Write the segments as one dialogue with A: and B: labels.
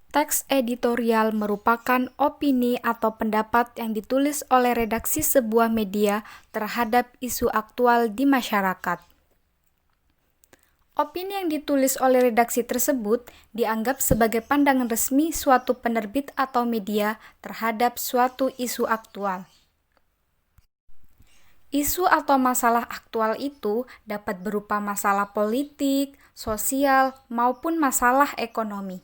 A: Teks editorial merupakan opini atau pendapat yang ditulis oleh redaksi sebuah media terhadap isu aktual di masyarakat. Opini yang ditulis oleh redaksi tersebut dianggap sebagai pandangan resmi suatu penerbit atau media terhadap suatu isu aktual. Isu atau masalah aktual itu dapat berupa masalah politik, sosial, maupun masalah ekonomi.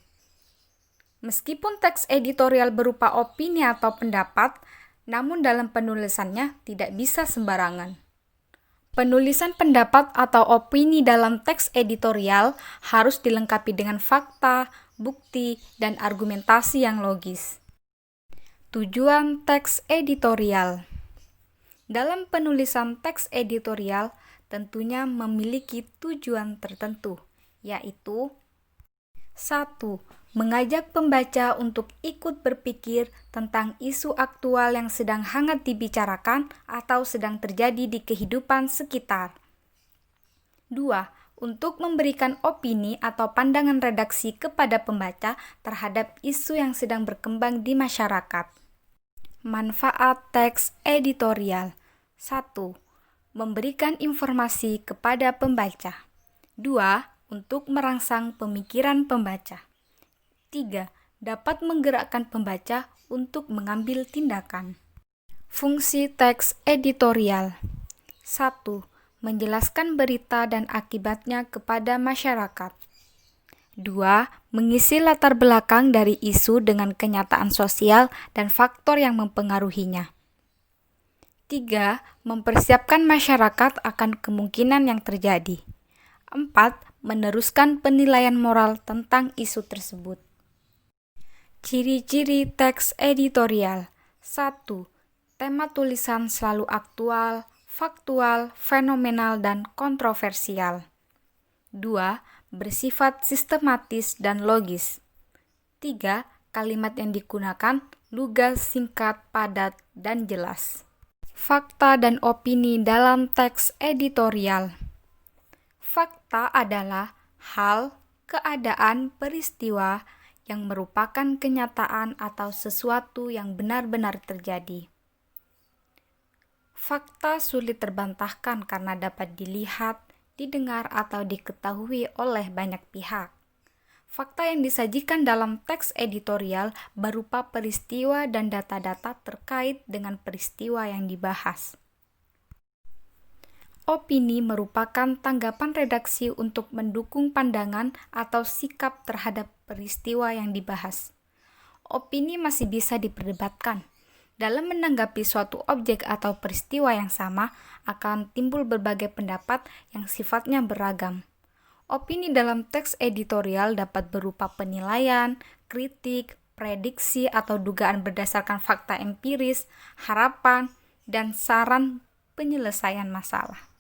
A: Meskipun teks editorial berupa opini atau pendapat, namun dalam penulisannya tidak bisa sembarangan. Penulisan pendapat atau opini dalam teks editorial harus dilengkapi dengan fakta, bukti, dan argumentasi yang logis. Tujuan teks editorial. Dalam penulisan teks editorial tentunya memiliki tujuan tertentu, yaitu 1. Mengajak pembaca untuk ikut berpikir tentang isu aktual yang sedang hangat dibicarakan atau sedang terjadi di kehidupan sekitar. 2. Untuk memberikan opini atau pandangan redaksi kepada pembaca terhadap isu yang sedang berkembang di masyarakat. Manfaat teks editorial. 1. Memberikan informasi kepada pembaca. 2. Untuk merangsang pemikiran pembaca. 3. Dapat menggerakkan pembaca untuk mengambil tindakan. Fungsi teks editorial. 1. Menjelaskan berita dan akibatnya kepada masyarakat. 2. Mengisi latar belakang dari isu dengan kenyataan sosial dan faktor yang mempengaruhinya. 3. Mempersiapkan masyarakat akan kemungkinan yang terjadi. 4. Meneruskan penilaian moral tentang isu tersebut. Ciri-ciri teks editorial. 1. Tema tulisan selalu aktual, faktual, fenomenal, dan kontroversial. 2. Bersifat sistematis dan logis. 3. Kalimat yang digunakan lugas, singkat, padat, dan jelas. Fakta dan opini dalam teks editorial. Fakta adalah hal, keadaan, peristiwa yang merupakan kenyataan atau sesuatu yang benar-benar terjadi. Fakta sulit terbantahkan karena dapat dilihat, didengar, atau diketahui oleh banyak pihak. Fakta yang disajikan dalam teks editorial berupa peristiwa dan data-data terkait dengan peristiwa yang dibahas. Opini merupakan tanggapan redaksi untuk mendukung pandangan atau sikap terhadap peristiwa yang dibahas. Opini masih bisa diperdebatkan. Dalam menanggapi suatu objek atau peristiwa yang sama, akan timbul berbagai pendapat yang sifatnya beragam. Opini dalam teks editorial dapat berupa penilaian, kritik, prediksi atau dugaan berdasarkan fakta empiris, harapan, dan saran penyelesaian masalah.